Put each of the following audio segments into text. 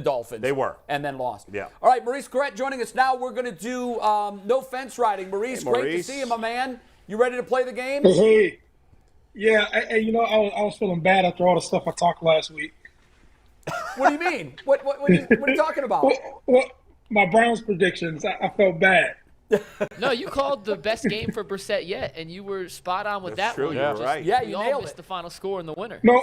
Dolphins. They were. And then lost. Yeah. All right, Maurice Corrett joining us now. We're going to do no fence riding. Maurice, Hey, great to see you, my man. You ready to play the game? Hey. Yeah, I was feeling bad after all the stuff I talked last week. What do you mean? What are you talking about? Well, my Browns predictions, I felt bad. No, you called the best game for Brissette yet, and you were spot on with That's that true. one. You're Just- right. Yeah, we you all nailed missed it. the final score and the winner. No,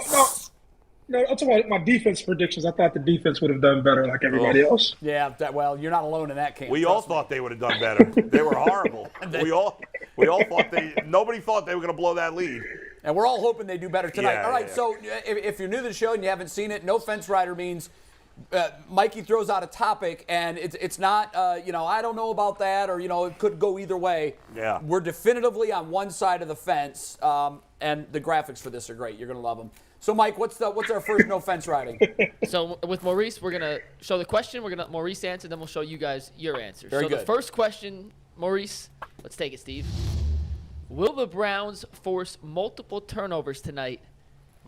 I'm talking about my defense predictions. I thought the defense would have done better like everybody else. Yeah, well, you're not alone in that camp. We all thought they would have done better. They were horrible. we all thought nobody thought they were going to blow that lead. And we're all hoping they do better tonight. Yeah, All right, yeah. so if you're new to the show and you haven't seen it, no fence rider means Mikey throws out a topic and it's not, I don't know about that, or, it could go either way. Yeah. We're definitively on one side of the fence, and the graphics for this are great. You're going to love them. So, Mike, what's our first no fence riding? So with Maurice, we're going to show the question. We're going to let Maurice answer, then we'll show you guys your answers. Very so good. The first question, Maurice, let's take it, Steve. Will the Browns force multiple turnovers tonight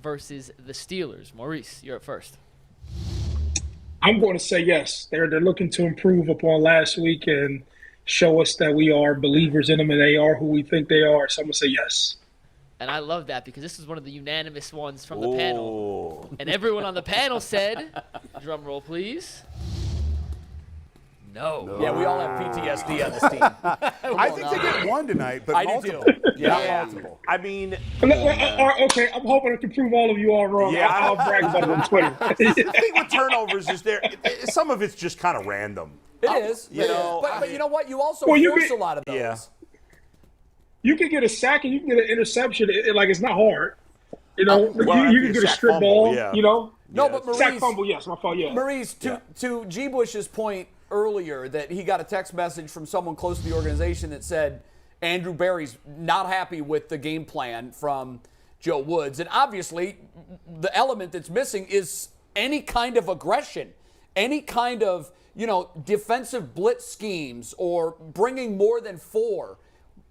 versus the Steelers? Maurice, you're up first. I'm going to say yes. They're looking to improve upon last week and show us that we are believers in them and they are who we think they are. So I'm going to say yes. And I love that because this is one of the unanimous ones from the panel. And everyone on the panel said, drum roll please, no. Yeah, we all have PTSD on this team. I think they get one tonight, but I do multiple. too. Not Yeah. multiple. I mean, Okay, I'm hoping I can prove all of you all wrong. Yeah. I'll brag about it on Twitter. the thing with turnovers is some of it's just kind of random. It is. You know, but you know what? You also Well, you force get- a lot of those. Yeah. You can get a sack and you can get an interception. It's not hard. You can get a sack strip fumble, ball. yeah. No, Yeah, but Maurice, Sack fumble, yes, my fault, yeah. Maurice, to G. Bush's point earlier that he got a text message from someone close to the organization that said Andrew Berry's not happy with the game plan from Joe Woods. And obviously, the element that's missing is any kind of aggression, any kind of, defensive blitz schemes or bringing more than 4.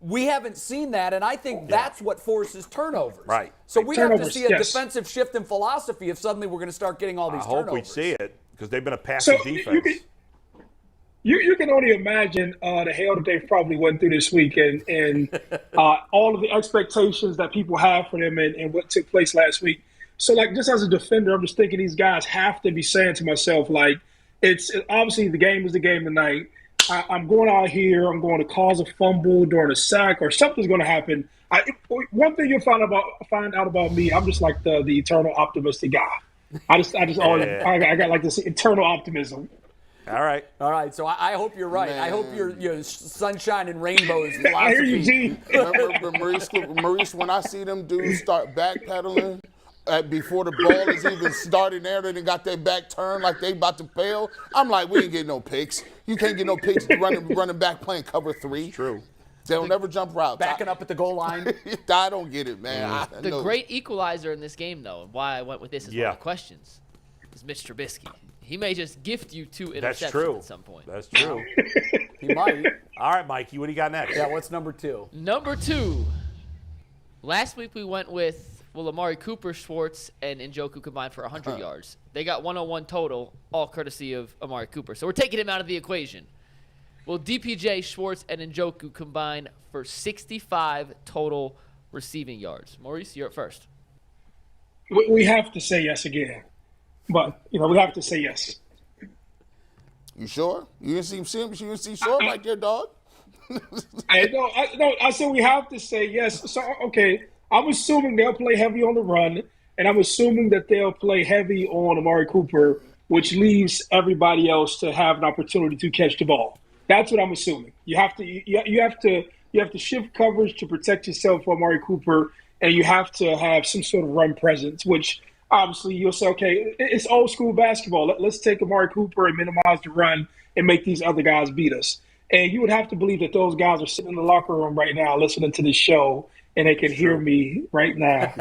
We haven't seen that, and I think that's what forces turnovers. Right. So we have to Turnovers, see a yes. defensive shift in philosophy if suddenly we're going to start getting all these I hope turnovers. we see it because they've been a passive So defense. you can only imagine the hell that they've probably went through this week and all of the expectations that people have for them and what took place last week. So, just as a defender, I'm just thinking these guys have to be saying to myself, it's obviously the game is the game tonight. I'm going out here. I'm going to cause a fumble during a sack or something's going to happen. One thing you'll find out about me, I'm just like the eternal optimistic guy. I just always I got like this eternal optimism. All right. So I hope you're right. I hope your sunshine and rainbows I hear you, philosophy. G. Remember Maurice, when I see them dudes start backpedaling before the ball is even starting there, they got their back turned like they about to fail. I'm like, we ain't getting no picks. You can't get no picks running back playing cover 3. True. They'll never jump routes. Backing up at the goal line. I don't get it, man. The great equalizer in this game, though, and why I went with this as one of the questions, is Mitch Trubisky. He may just gift you 2 That's interceptions true. at some point. That's true. He might. All right, Mikey, what do you got next? Yeah, what's number 2? Number 2. Last week we went with Amari Cooper, Schwartz, and Njoku combined for 100 yards. They got 101 total, all courtesy of Amari Cooper. So we're taking him out of the equation. Will DPJ, Schwartz, and Njoku combine for 65 total receiving yards? Maurice, you're up first. We have to say yes again. But, we have to say yes. You sure? You didn't see short like your dog? I said we have to say yes. So, okay, I'm assuming they'll play heavy on the run, and I'm assuming that they'll play heavy on Amari Cooper, which leaves everybody else to have an opportunity to catch the ball. That's what I'm assuming. You have to shift coverage to protect yourself from Amari Cooper, and you have to have some sort of run presence, which obviously you'll say, okay, it's old school basketball. Let's take Amari Cooper and minimize the run and make these other guys beat us. And you would have to believe that those guys are sitting in the locker room right now listening to this show, and they can hear me right now.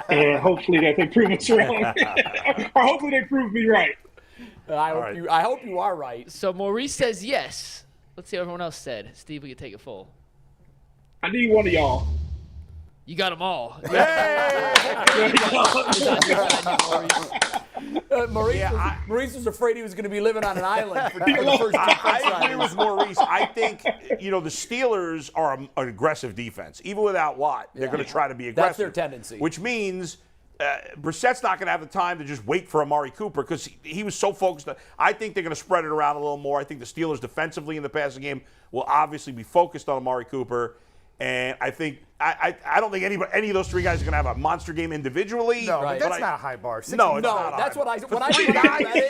And hopefully that they prove us wrong. Or hopefully they prove me right. I hope you are right. So Maurice says yes. Let's see what everyone else said. Steve, we can take it full. I need one of y'all. You got them all. Maurice was afraid he was going to be living on an island for the first two I agree with Maurice. I think, the Steelers are an aggressive defense. Even without Watt, they're going to try to be aggressive. That's their tendency. Which means Brissett's not going to have the time to just wait for Amari Cooper because he was so focused. I think they're going to spread it around a little more. I think the Steelers defensively in the passing game will obviously be focused on Amari Cooper. And I think I don't think any of those three guys are going to have a monster game individually. No, Right. but that's not a high bar. No, that's what I when I read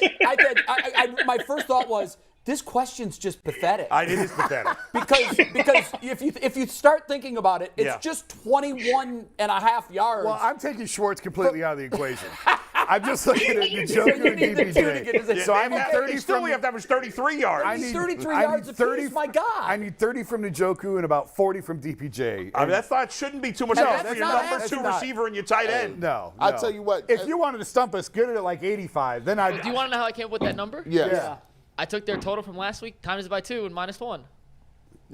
it. My first thought was, this question's just pathetic. It is pathetic. because if you start thinking about it, it's just 21 and a half yards. Well, I'm taking Schwartz completely out of the equation. I'm just looking at Njoku and need the two to get his- DPJ. So I need 30 still from. we have to average 33 yards. I need 33 yards apiece, my God. I need 30 from Njoku and about 40 from DPJ. That shouldn't be too much No, for that's your not- number that's two not. receiver and your tight end. No, I'll tell you what. If you wanted to stump us, get it at like 85. Then I'd. Do you want to know how I came up with that number? Yes. Yeah. I took their total from last week, times it by 2, and -1.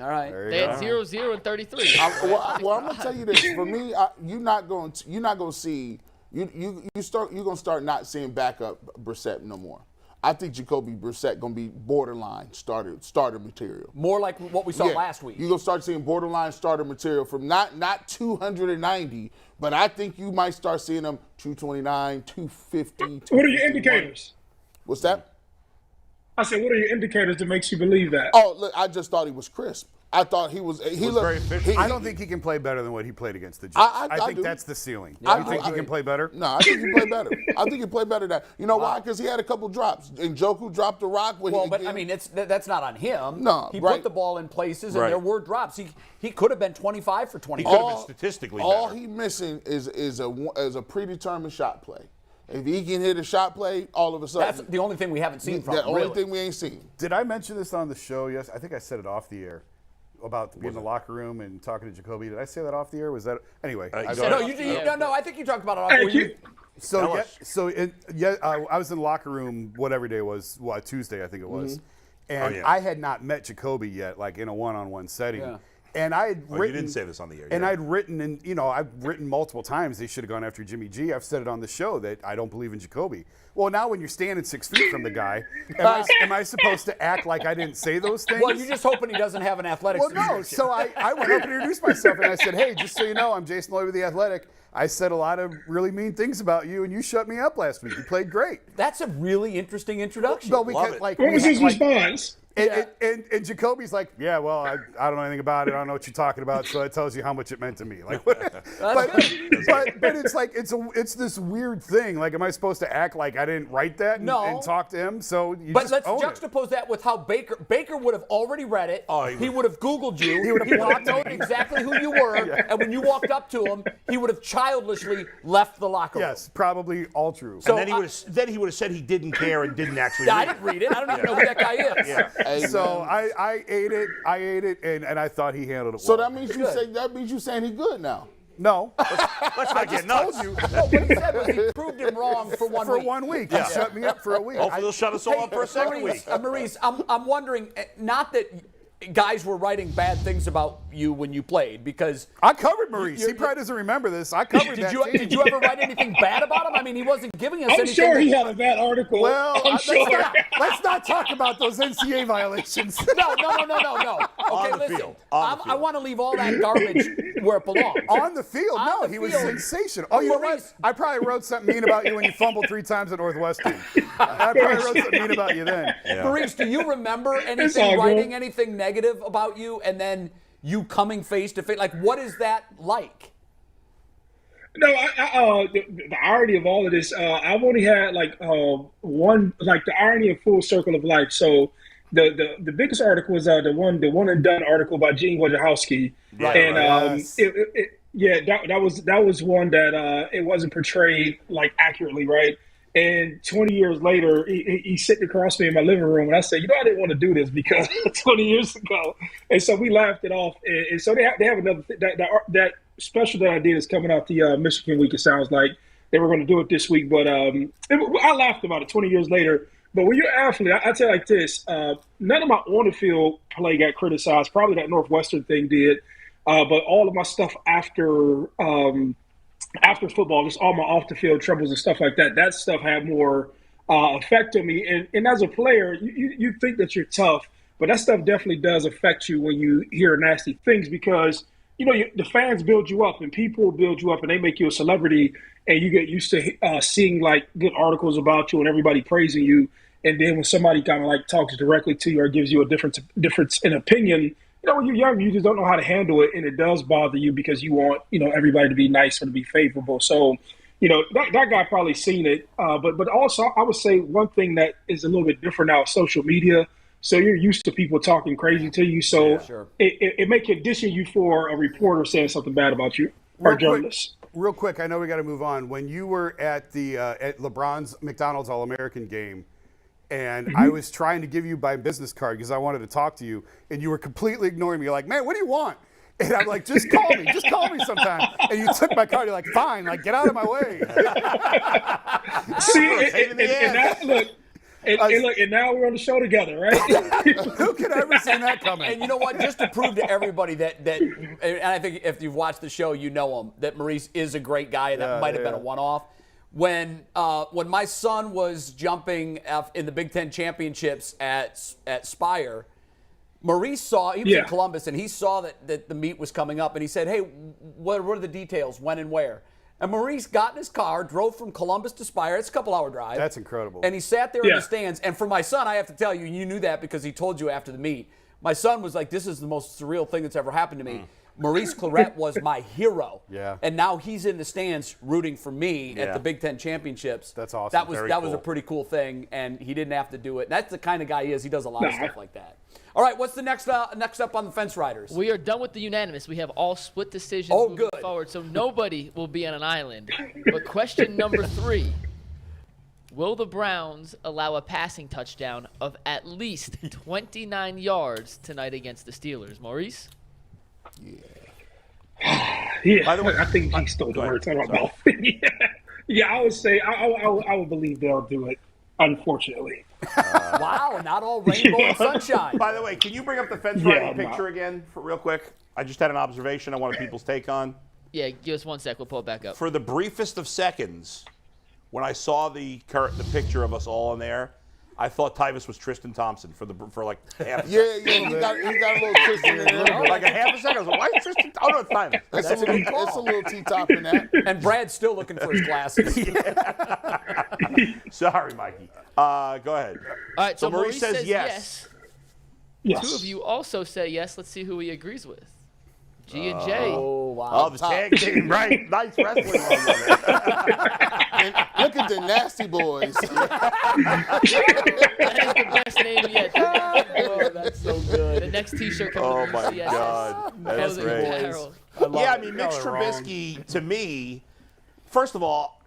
All right. There you They go. had 0, 0, and 33. Well, I'm gonna tell you this. For me, you're not going to see you're gonna start not seeing backup Brissette no more. I think Jacoby Brissett gonna be borderline starter material. More like what we saw last week. You're gonna start seeing borderline starter material from not 290, but I think you might start seeing them 229, 250. What are your indicators? What's that? I said, what are your indicators that makes you believe that? Oh, look, I just thought he was crisp. I thought he was. He looked very efficient. I don't think he can play better than what he played against the Jets. I think do. that's the ceiling. I You think do. he can play better? No, I think he played better. I think he played better than that. You know why? Because he had a couple drops. And Njoku dropped the rock. Well, but I mean, that's not on him. No, he right. put the ball in places, and Right. there were drops. He could have been 25 for He 25. could have been statistically all better. he missing is a predetermined shot play. If he can hit a shot play, all of a sudden, That's the only thing we haven't seen from the him, only really. thing we ain't seen. Did I mention this on the show? Yes, I think I said it off the air about being in the locker room and talking to Jacoby. Did I say that off the air? Was that anyway? you I said got No, it. no, I think you talked about it. Hey, Were you- So Tell us. I was in the locker room whatever day it was, Tuesday I think it was, and yeah. I had not met Jacoby yet, like in a one-on-one setting. Yeah. And I had written. You didn't say this on the air. And yeah. I'd written, and I've written multiple times they should have gone after Jimmy G. I've said it on the show that I don't believe in Jacoby. Well, now when you're standing 6 feet from the guy, am I supposed to act like I didn't say those things? Well, you're just hoping he doesn't have an athletics. Well, no. So I went up and introduced myself, and I said, "Hey, just so you know, I'm Jason Lloyd with The Athletic. I said a lot of really mean things about you, and you shut me up last week. You played great." That's a really interesting introduction. No, because it. like What was his like, response? and Jacoby's like, "Yeah, well, I don't know anything about it. I don't know what you're talking about. So that tells you how much it meant to me." Like, but it's like it's this weird thing. Like, am I supposed to act like I didn't write that and, No. and talk to him? So you But just let's own it. juxtapose that with how Baker would have already read it. Oh, he would have Googled you. He would have known exactly who you were. And when you walked up to him, he would have childishly left the locker room. Yes, probably all true. So And then he would have said he didn't care and didn't actually. I read didn't read it. I don't even know who that guy is. Yeah. Hey, So man. I ate it, and I thought he handled it So well. that means you saying he good now. No, Let's not get nuts. No, what he said was he proved him wrong for 1 for week. 1 week. Yeah. He shut me up for a week. Hopefully, they'll shut us all up for a second week. Maurice, I'm wondering, not that guys were writing bad things about you when you played, because I covered Maurice. You- He probably doesn't remember this. I covered that team. did you ever write anything bad about him? I mean, he wasn't giving us I'm anything. sure he had a bad article. Well, I'm sure. let's not talk about those NCAA violations. No. Okay, On the listen. field. On the I field. want to leave all that garbage where it belongs. On the field, On no, the he was field. sensational. Oh, you know what? Maurice. I probably wrote something mean about you when you fumbled 3 times at Northwestern. I probably wrote something mean about you then. Maurice, do you remember all anything, good. writing anything negative about you, and then you coming face to face? Like, what is that like? No, the irony of all of this, I've only had one, like the irony of full circle of life. So the biggest article was the one and done article by Gene Wojciechowski. Right, And yes. that was one that it wasn't portrayed like accurately, right? And 20 years later, he's sitting across me in my living room, and I said, I didn't want to do this because 20 years ago. And so we laughed it off. And so they have another that special that I did is coming out the Michigan week. It sounds like they were going to do it this week, but I laughed about it 20 years later. But when you're an athlete, I tell you like this: none of my on the field play got criticized. Probably that Northwestern thing did, but all of my stuff after after football, just all my off the field troubles and stuff like that. That stuff had more effect on me. And as a player, you think that you're tough, but that stuff definitely does affect you when you hear nasty things because the fans build you up and people build you up and they make you a celebrity, and you get used to seeing like good articles about you and everybody praising you. And then when somebody kind of like talks directly to you or gives you a difference in opinion, when you're young, you just don't know how to handle it, and it does bother you because you want, everybody to be nice or to be favorable. So, that guy probably seen it. But also, I would say one thing that is a little bit different now is social media. So you're used to people talking crazy to you. So it may condition you for a reporter saying something bad about you or a journalist. Real quick, I know we got to move on. When you were at the at LeBron's McDonald's All-American game, and I was trying to give you my business card because I wanted to talk to you, and you were completely ignoring me. You're like, man, what do you want? And I'm like, just call me sometime. And you took my card. You're like, fine, like get out of my way. See, and now we're on the show together, right? Who could ever see that coming? And you know what? Just to prove to everybody that and I think if you've watched the show, you know him, that Maurice is a great guy. That might have been a one-off. When my son was jumping in the Big Ten championships at Spire, Maurice saw, he was in Columbus, and he saw that the meet was coming up, and he said, hey, what are the details, when and where? And Maurice got in his car, drove from Columbus to Spire. It's a couple-hour drive. That's incredible. And he sat there in the stands. And for my son, I have to tell you, you knew that because he told you after the meet. My son was like, this is the most surreal thing that's ever happened to me. Maurice Clarett was my hero. Yeah. And now he's in the stands rooting for me at the Big Ten championships. That's awesome. That was a pretty cool thing, and he didn't have to do it. That's the kind of guy he is. He does a lot of stuff like that. All right, what's the next up on the Fence Riders? We are done with the unanimous. We have all split decisions moving forward, so nobody will be on an island. But question number 3. Will the Browns allow a passing touchdown of at least 29 yards tonight against the Steelers? Maurice? Yeah. By the way, I think he stole the words out of my mouth. Yeah, I would say I would believe they'll do it. Unfortunately. Wow, not all rainbow and sunshine. By the way, can you bring up the Fence Ridin picture again for real quick? I just had an observation I wanted people's take on. Yeah, give us 1 sec. We'll pull it back up. For the briefest of seconds, when I saw the picture of us all in there, I thought Tyvis was Tristan Thompson for like half a second. Yeah, he got a little Tristan in there. Like a half a second. I was like, why is Tristan? Oh, no, it's Tyvis. It's a little T-top in that. And Brad's still looking for his glasses. Sorry, Mikey. Go ahead. All right, so Maurice says yes. Yes. 2 of you also say yes. Let's see who he agrees with. G and J. Oh, wow. Oh, the tag team, right. Nice wrestling. Look at the nasty boys. That is the best name yet. Oh, that's so good. The next T-shirt coming. Oh, from my UCSS. God. That's Clothing great. apparel. Yeah, I mean, Mitch Trubisky, to me, first of all,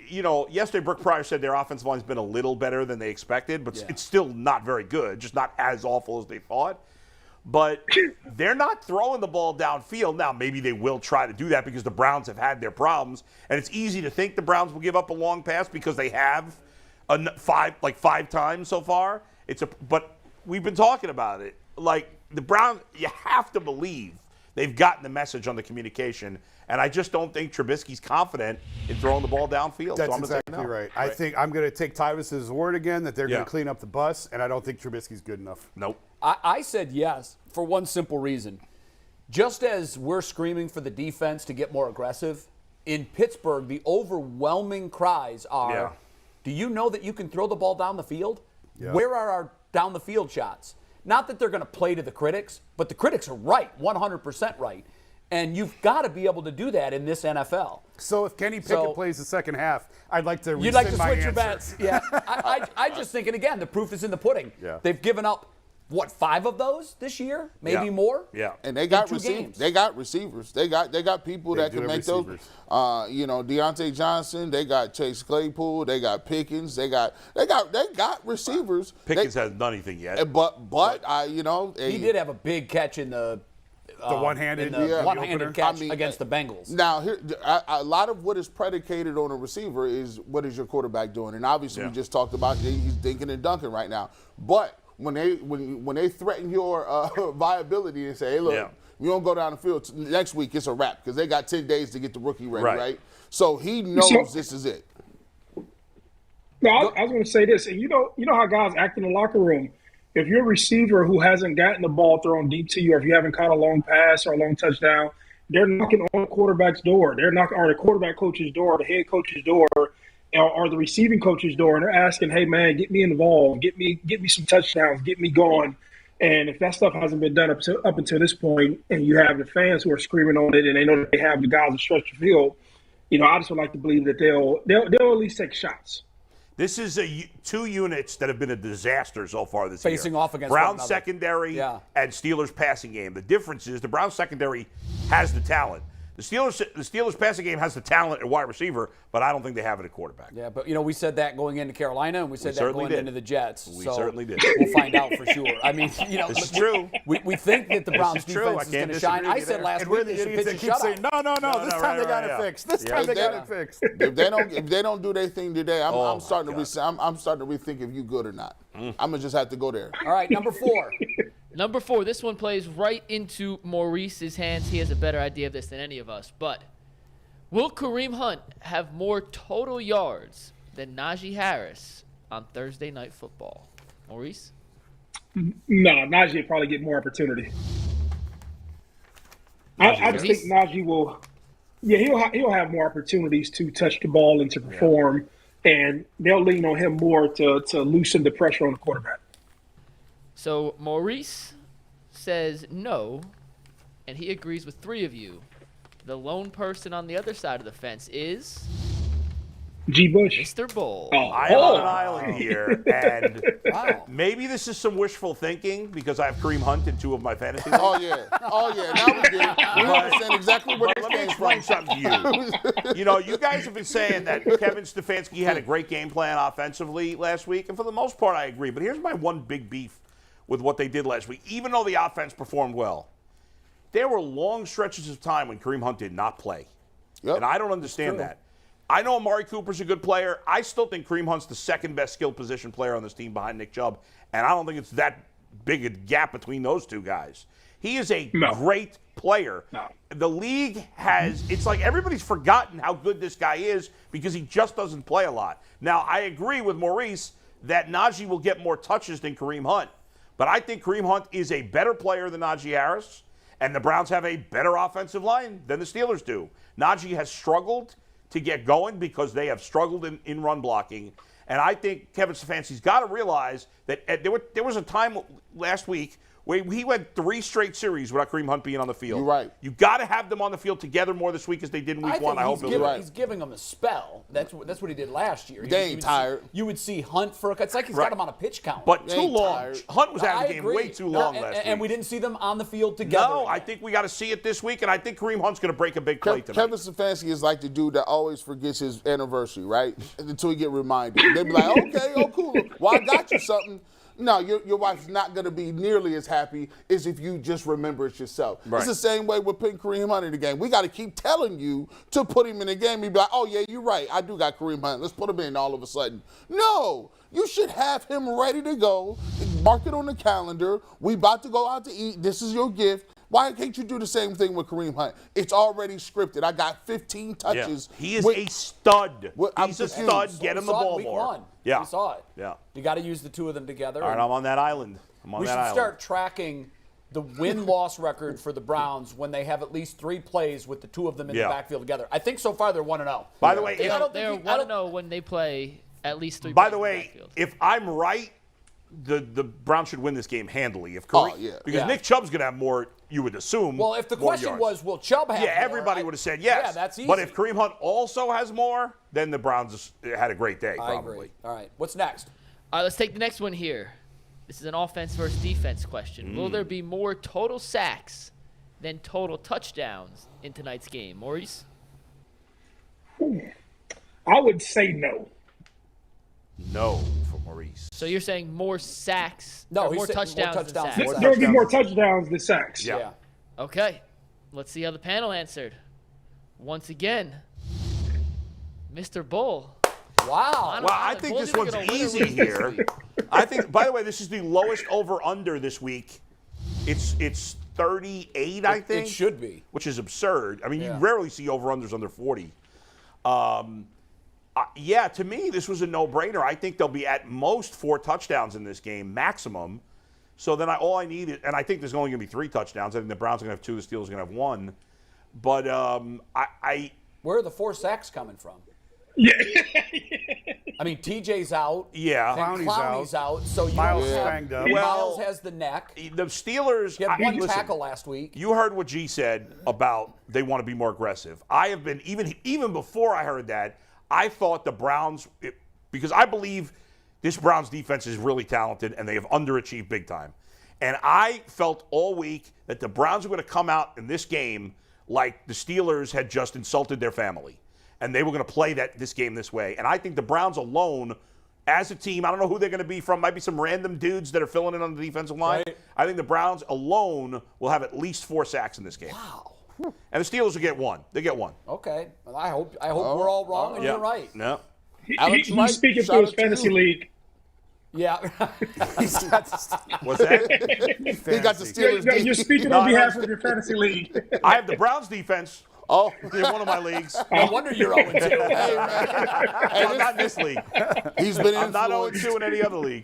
yesterday Brooke Pryor said their offensive line's been a little better than they expected, but it's still not very good, just not as awful as they thought. But they're not throwing the ball downfield. Now, maybe they will try to do that because the Browns have had their problems. And it's easy to think the Browns will give up a long pass because they have 5 times so far. But we've been talking about it. Like, the Browns, you have to believe they've gotten the message on the communication. And I just don't think Trubisky's confident in throwing the ball downfield. That's so I'm exactly no. right. I think I'm going to take Tyvis's word again that they're going to clean up the bus, and I don't think Trubisky's good enough. Nope. I said yes for one simple reason. Just as we're screaming for the defense to get more aggressive, in Pittsburgh, the overwhelming cries are, do you know that you can throw the ball down the field? Yeah. Where are our down the field shots? Not that they're going to play to the critics, but the critics are right, 100% right. And you've got to be able to do that in this NFL. So if Kenny Pickett plays the second half, I'd like to You'd like to my switch your answer. bets. Yeah. I just think, and again, the proof is in the pudding. Yeah. They've given up, 5 of those this year? Maybe more? Yeah. And they got games. They got receivers. They got people that can make those. Deontay Johnson. They got Chase Claypool. They got Pickens. They got receivers. Pickens hasn't done anything yet. But he did have a big catch in the one-handed catch against the Bengals. Now, here, a lot of what is predicated on a receiver is what is your quarterback doing, and obviously we just talked about he's dinking and dunking right now. But when they threaten your viability and say, hey, look, you don't go down the field next week, it's a wrap because they got 10 days to get the rookie ready, right? So he knows this is it. No, I was going to say this, and you know how guys act in the locker room. If you're a receiver who hasn't gotten the ball thrown deep to you, or if you haven't caught a long pass or a long touchdown, they're knocking on the quarterback's door. They're knocking on the quarterback coach's door, the head coach's door, or the receiving coach's door, and they're asking, "Hey, man, get me involved, get me some touchdowns, get me going." And if that stuff hasn't been done up until this point, and you have the fans who are screaming on it, and they know that they have the guys to stretch the field, I just would like to believe that they'll at least take shots. This is two units that have been a disaster so far this year. Facing off against Brown one another. secondary and Steelers passing game. The difference is the Brown secondary has the talent. The Steelers passing game has the talent at wide receiver, but I don't think they have it at quarterback. Yeah, but we said that going into Carolina, and we said that going into the Jets. We certainly did. We'll find out for sure. I mean, this is true. We think that the Browns defense is going to shine. I said last week they should pitch a shutout. Saying, no. This time they got it fixed. This time they got it fixed. If they don't do their thing today, I'm starting to rethink if you good or not. I'm gonna just have to go there. All right, number 4. Number 4, this one plays right into Maurice's hands. He has a better idea of this than any of us. But will Kareem Hunt have more total yards than Najee Harris on Thursday Night Football? Maurice? No, Naji will probably get more opportunity. I just think Naji will. Yeah, he'll have more opportunities to touch the ball and to perform, and they'll lean on him more to loosen the pressure on the quarterback. So Maurice says no, and he agrees with 3 of you. The lone person on the other side of the fence is G. Bush. Mr. Bull. I am on an island here, and maybe this is some wishful thinking because I have Kareem Hunt in 2 of my fantasy leagues. Oh yeah. Now we get it. We understand exactly where this Let me came explain from. something to you. You guys have been saying that Kevin Stefanski had a great game plan offensively last week, and for the most part, I agree. But here's my one big beef with what they did last week. Even though the offense performed well, there were long stretches of time when Kareem Hunt did not play. Yep. And I don't understand that. I know Amari Cooper's a good player. I still think Kareem Hunt's the second best skilled position player on this team behind Nick Chubb, and I don't think it's that big a gap between those 2 guys. He is a great player. No. The league it's like everybody's forgotten how good this guy is because he just doesn't play a lot. Now, I agree with Maurice that Najee will get more touches than Kareem Hunt. But I think Kareem Hunt is a better player than Najee Harris, and the Browns have a better offensive line than the Steelers do. Najee has struggled to get going because they have struggled in run blocking. And I think Kevin Stefanski's got to realize that there was a time last week where he went 3 straight series without Kareem Hunt being on the field. You're right. You got to have them on the field together more this week as they did in week 1. I hope he's giving them a spell. That's what he did last year. They ain't tired. You would see Hunt for it's like he's got him on a pitch count. But too long. Tired. Hunt was out of the game agree. way too long last week. And we didn't see them on the field together. No, I think we got to see it this week, and I think Kareem Hunt's going to break a big play tonight. Kevin Stefanski is like the dude that always forgets his anniversary, right? Until he get reminded. They be like, okay, cool. Well, I got you something. No, your wife's not going to be nearly as happy as if you just remember it yourself. Right. It's the same way with putting Kareem Hunt in the game. We got to keep telling you to put him in the game. You'd be like, oh, yeah, you're right. I do got Kareem Hunt. Let's put him in all of a sudden. No, you should have him ready to go. Mark it on the calendar. We about to go out to eat. This is your gift. Why can't you do the same thing with Kareem Hunt? It's already scripted. I got 15 touches. Yeah. He is a stud. He's a stud. Get him the ball week more. 1. Yeah. We saw it. Yeah. You got to use the 2 of them together. All right, I'm on that island. We should start tracking the win-loss record for the Browns when they have at least 3 plays with the 2 of them in the backfield together. I think so far they're 1-0. By the way, they're 1-0 when they play at least 3 By plays the way, in the backfield. if I'm right, the Browns should win this game handily. Because Nick Chubb's going to have more, you would assume. Well, if the question was, will Chubb have more? Everybody would have said yes. Yeah, that's easy. But if Kareem Hunt also has more, then the Browns had a great day, probably. I agree. All right, what's next? All right, let's take the next one here. This is an offense versus defense question. Will there be more total sacks than total touchdowns in tonight's game? Maurice? I would say no. No for Maurice. So you're saying more sacks, No, or more touchdowns than sacks? There will be more touchdowns than sacks. Yeah. Okay. Let's see how the panel answered. Once again, Mr. Bull. Wow. Well, I think this one's easy here. I think, by the way, this is the lowest over-under this week. It's 38, I think. It should be. Which is absurd. I mean, you rarely see over-unders under 40. Yeah, to me, this was a no-brainer. I think there'll be at most 4 touchdowns in this game, maximum. So then all I need is, and I think there's only going to be 3 touchdowns. I think the Browns are going to have 2, the Steelers are going to have 1. But Where are the 4 sacks coming from? Yeah. I mean, TJ's out. Yeah. Clowney's out. So you Miles don't have, banged up. Miles has the neck. The Steelers. He had one listen, tackle last week. You heard what G said about they want to be more aggressive. I have been, even before I heard that, I thought the Browns, because I believe this Browns defense is really talented and they have underachieved big time. And I felt all week that the Browns were going to come out in this game like the Steelers had just insulted their family. And they were going to play this game this way. And I think the Browns alone, as a team, I don't know who they're going to be from. Might be some random dudes that are filling in on the defensive line. Right. I think the Browns alone will have at least 4 sacks in this game. Wow. And the Steelers will get 1. They get 1. Okay. Well, I hope we're all wrong and you're right. Yeah. He's speaking for his fantasy league. Yeah. What's that? He got the Steelers. No, you're speaking on behalf of your fantasy league. I have the Browns defense. Oh, In one of my leagues. No wonder you're 0-2. hey, man. I'm not in this league. He's been I'm not influenced. 0-2 in any other league.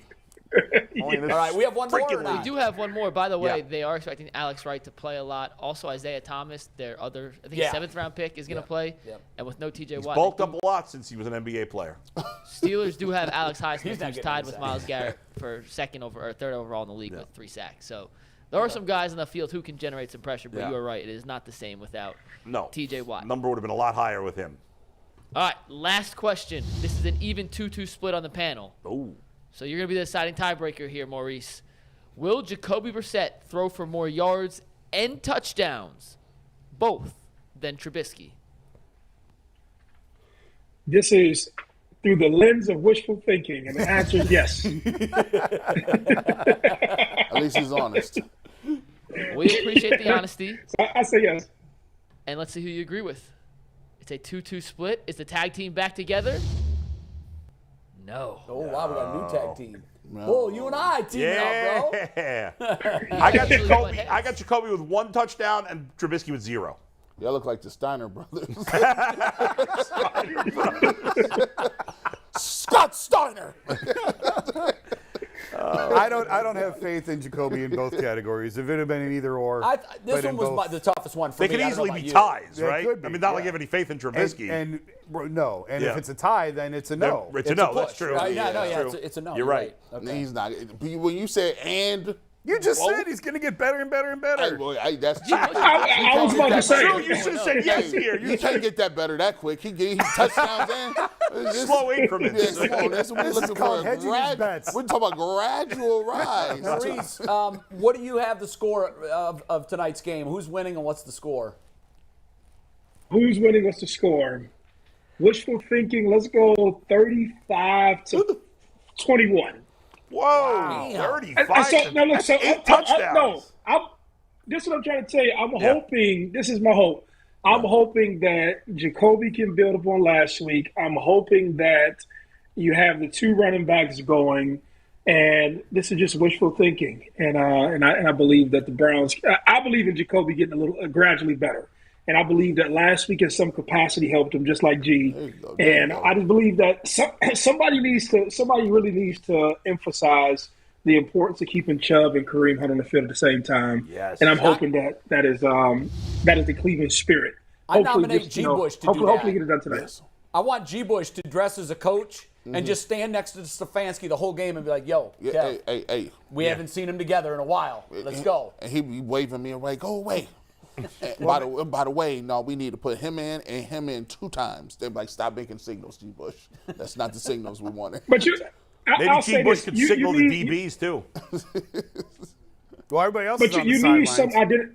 Only in this All right, we have one more or freaking not? We do have one more. By the way, Yeah. they are expecting Alex Wright to play a lot. Also, Isaiah Thomas, their other, I think, Yeah. 7th-round pick, is going to play. Yep. And with no TJ He's Watt, bulked up a lot since he was an NBA player. Steelers do have Alex Highsmith, He's not who's getting tied any with sacks. Myles Garrett for 3rd overall in the league with 3 sacks. So there are some guys on the field who can generate some pressure, but Yeah. you are right. It is not the same without No. TJ Watt. Number would have been a lot higher with him. All right, last question. This is an even 2-2 split on the panel. Oh. So you're going to be the deciding tiebreaker here, Maurice. Will Jacoby Brissett throw for more yards and touchdowns, both, than Trubisky? This is through the lens of wishful thinking, and the answer is yes. At least he's honest. We appreciate the honesty, I say yes. and let's see who you agree with. It's a 2-2 split. Is the tag team back together? No. Oh, wow, we got a new tag team. Oh, you and I teaming up, bro. Yeah. I got Jacoby with 1 touchdown and Trubisky with 0. Y'all look like the Steiner brothers. Scott Steiner. I don't have faith in Jacoby in both categories. If it had been an either or, This but in one was both. the toughest one for They me. could I don't know easily about be you. ties, They right? could be, I mean, not like yeah. you have any faith in Trubisky. And no, and Yeah. if it's a tie, then it's a no. It's a no. push, That's true. Right? Yeah, no, That's yeah, true. it's a no. You're right. Okay. He's not. When you said and, You just said he's going to get better and better and better. that's I was about to say. True, you should have said yes here. You can't get that better that quick. He touchdowns in. Slow increments. Yeah, come on, this we're looking called for hedging his bets. We're talking about gradual rise. Maurice, what do you have the score of tonight's game? Who's winning and what's the score? Who's winning? What's the score? Wishful thinking. Let's go 35-21. Whoa, Wow. 35. That's 8 touchdowns. This is what I'm trying to tell you. I'm hoping, this is my hope. I'm hoping that Jacoby can build upon last week. I'm hoping that you have the 2 running backs going, and this is just wishful thinking. And I believe that the Browns. I believe in Jacoby getting a little gradually better, and I believe that last week in some capacity helped him, just like G. And I just believe that somebody really needs to emphasize the importance of keeping Chubb and Kareem Hunt on the field at the same time. Yes. And I'm hoping that is the Cleveland spirit. I nominate G. Bush to do that. Hopefully get it done today. Yes. I want G. Bush to dress as a coach and just stand next to Stefanski the whole game and be like, yo, Yeah, hey. we haven't seen him together in a while. Let's go. And he be waving me away. Go away. By the way, no, we need to put him in and him in 2 times. They're like, stop making signals, G. Bush. That's not the signals we wanted. But Maybe I'll G. say Bush this. could You signal the need- DBs, too. Well, everybody else But is on you the need some sidelines. identity.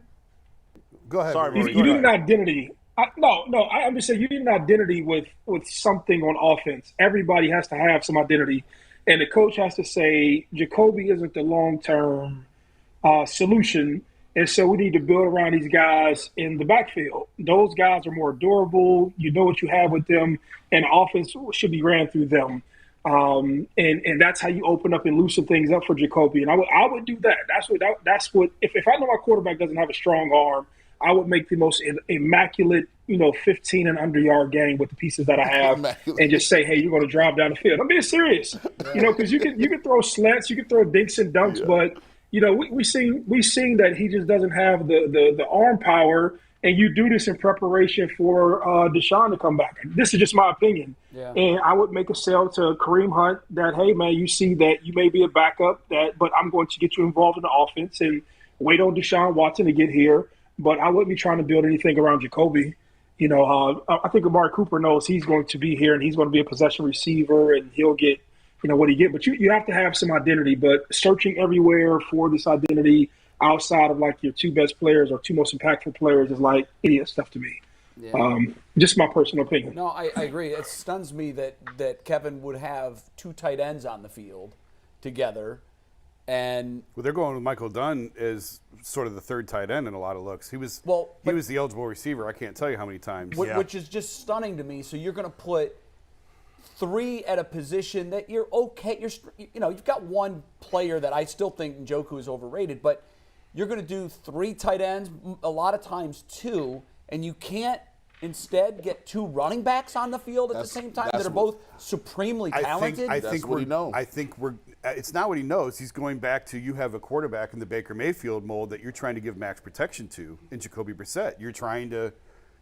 Go ahead. Sorry, Maurice. Maurice. You Go need an ahead. identity. I'm just saying you need an identity with something on offense. Everybody has to have some identity, and the coach has to say Jacoby isn't the long-term solution, and so we need to build around these guys in the backfield. Those guys are more durable. You know what you have with them, and offense should be ran through them. And that's how you open up and loosen things up for Jacoby. And I would do that. That's what if I know my quarterback doesn't have a strong arm, I would make the most immaculate, 15 and under yard game with the pieces that I have, and just say, hey, you're going to drive down the field. I'm being serious, because you can throw slants, you can throw dinks and dunks, but we seen that he just doesn't have the arm power. And you do this in preparation for Deshaun to come back. This is just my opinion. Yeah. And I would make a sell to Kareem Hunt that, hey, man, you see that you may be a backup, but I'm going to get you involved in the offense and wait on Deshaun Watson to get here. But I wouldn't be trying to build anything around Jacoby. I think Amari Cooper knows he's going to be here and he's going to be a possession receiver and he'll get, what he get. But you have to have some identity. But searching everywhere for this identity outside of like your two best players or two most impactful players is like idiot stuff to me. Yeah. Just my personal opinion. No, I agree. It stuns me that Kevin would have two tight ends on the field together. And they're going with Michael Dunn as sort of the third tight end in a lot of looks. He was the eligible receiver. I can't tell you how many times. Which is just stunning to me. So you're going to put three at a position that you're okay. You've got one player that I still think Njoku is overrated, but you're going to do three tight ends, a lot of times two, and you can't instead get two running backs on the field at the same time that are both supremely talented. I think what he knows. It's not what he knows. He's going back to, you have a quarterback in the Baker Mayfield mold that you're trying to give max protection to in Jacoby Brissett. You're trying to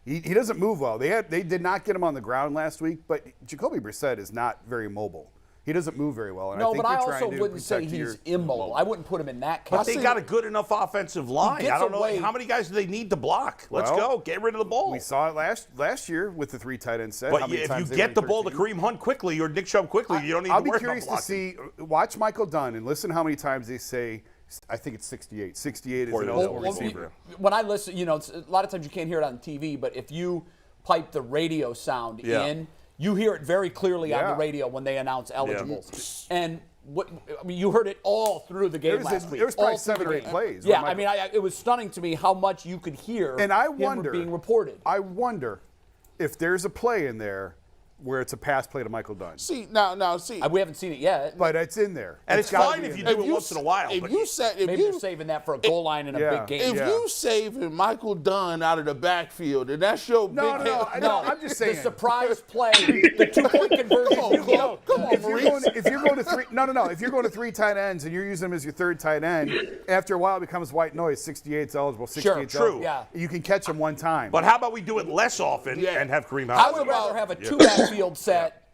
he doesn't move well. They did not get him on the ground last week, but Jacoby Brissett is not very mobile. He doesn't move very well. And I also wouldn't say he's immobile. I wouldn't put him in that category. But they got a good enough offensive line. I don't know how many guys do they need to block. Let's go. Get rid of the ball. We saw it last year with the three tight end set. But if you get the ball to Kareem Hunt quickly or Nick Chubb quickly, you don't need to worry about blocking. I'll be curious to see. Watch Michael Dunn and listen how many times they say, I think it's 68. 68 is an eligible receiver. When I listen, a lot of times you can't hear it on TV, but if you pipe the radio sound in, you hear it very clearly on the radio when they announce eligibles. And you heard it all through the game last week. There was probably 7 or 8 plays. Yeah, it was stunning to me how much you could hear being reported. I wonder if there's a play in there where it's a pass play to Michael Dunn. See. We haven't seen it yet. But it's in there. And it's fine if you do it once in a while. Maybe you're saving that for a goal line in a big game. If you saving Michael Dunn out of the backfield, and that's your big head. No, I'm just saying. The surprise play, the 2-point conversion. Come on, if you're going to three, if you're going to three tight ends and you're using them as your third tight end, after a while it becomes white noise. 68's eligible. 68's eligible. Yeah. You can catch them one time. But how about we do it less often and have Kareem Hunt? I would rather have a 2-backfield set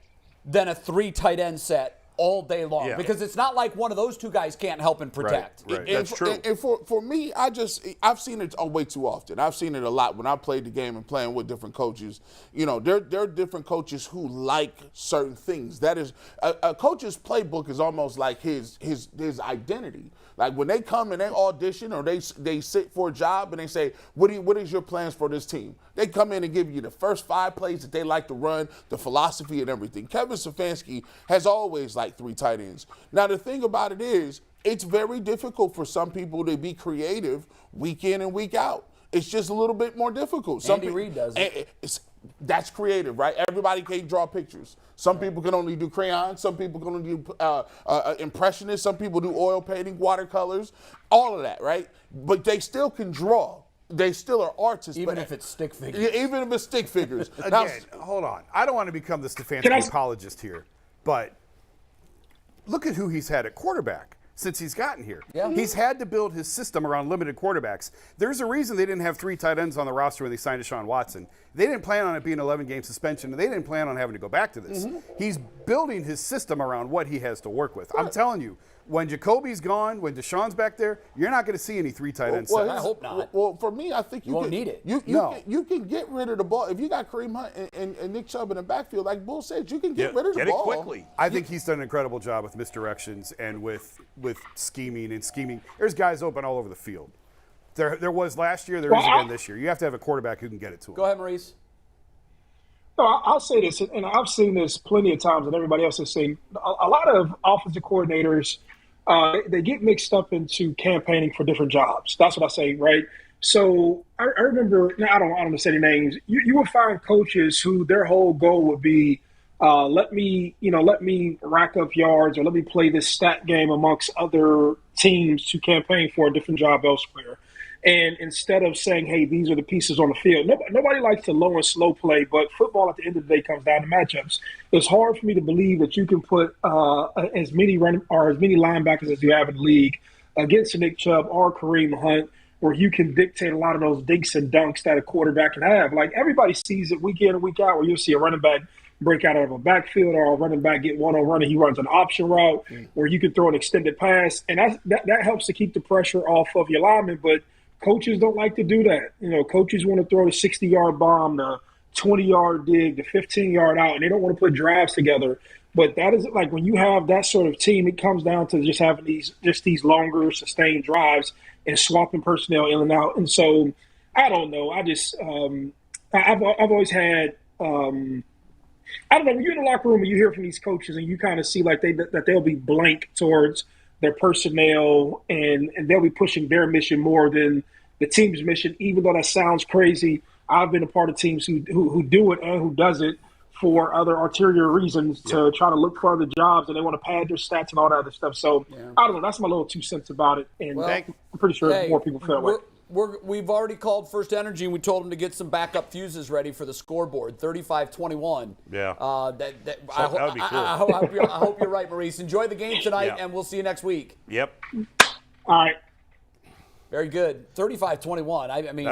than a 3 tight end set all day long because it's not like one of those two guys can't help and protect. Right. That's true. And for me, I've seen it way too often. I've seen it a lot when I played the game and playing with different coaches. There are different coaches who like certain things. That is, a coach's playbook is almost like his identity. Like when they come and they audition or they sit for a job and they say, what is your plans for this team? They come in and give you the first 5 plays that they like to run, the philosophy and everything. Kevin Stefanski has always liked 3 tight ends. Now, the thing about it is, it's very difficult for some people to be creative week in and week out. It's just a little bit more difficult. Andy Reid does it. That's creative, right? Everybody can't draw pictures. Some people can only do crayons. Some people can only do impressionists. Some people do oil painting, watercolors, all of that, right? But they still can draw. They still are artists. Even if it's stick figures. Even if it's stick figures. Again, hold on. I don't want to become the Stefanski apologist here, but look at who he's had at quarterback since he's gotten here. Yeah. He's had to build his system around limited quarterbacks. There's a reason they didn't have 3 tight ends on the roster when they signed Deshaun Watson. They didn't plan on it being an 11-game suspension, and they didn't plan on having to go back to this. He's building his system around what he has to work with. I'm telling you, when Jacoby's gone, when Deshaun's back there, you're not going to see any 3 tight end sets. I hope not. Well, for me, I think you won't need it. You can get rid of the ball. If you got Kareem Hunt and Nick Chubb in the backfield, like Bull said, you can get rid of the ball. Get it quickly. I think he's done an incredible job with misdirections and with scheming and scheming. There's guys open all over the field. There was last year, there is again this year. You have to have a quarterback who can get it to him. Go ahead, Maurice. No, I'll say this, and I've seen this plenty of times, and everybody else has seen. A lot of offensive coordinators, they get mixed up into campaigning for different jobs. That's what I say, right? So I remember, now I don't want to say any names. You will find coaches who their whole goal would be, let me rack up yards or let me play this stat game amongst other teams to campaign for a different job elsewhere. And instead of saying, hey, these are the pieces on the field, nobody likes to low and slow play, but football at the end of the day comes down to matchups. It's hard for me to believe that you can put as many linebackers as you have in the league against Nick Chubb or Kareem Hunt, where you can dictate a lot of those dinks and dunks that a quarterback can have. Like, everybody sees it week in and week out, where you'll see a running back break out of a backfield or a running back get one-on-one and he runs an option route where you can throw an extended pass. And that helps to keep the pressure off of your linemen, but coaches don't like to do that. You know, coaches want to throw the 60-yard bomb, the 20-yard dig, the 15-yard out, and they don't want to put drives together. But that is, like, when you have that sort of team, it comes down to just having these longer, sustained drives and swapping personnel in and out. And so, I don't know. I just I've always had I don't know, when you're in the locker room and you hear from these coaches and you kind of see like that they'll be blank towards their personnel and they'll be pushing their mission more than the team's mission, even though that sounds crazy. I've been a part of teams who do it and who does it for other ulterior reasons to try to look for other jobs, and they want to pad their stats and all that other stuff. So, I don't know. That's my little 2 cents about it. And I'm pretty sure more people feel that way. We've already called First Energy, and we told them to get some backup fuses ready for the scoreboard, 35-21. Yeah. That would be cool. I hope you're right, Maurice. Enjoy the game tonight, and we'll see you next week. Yep. All right. Very good. 35-21. I mean.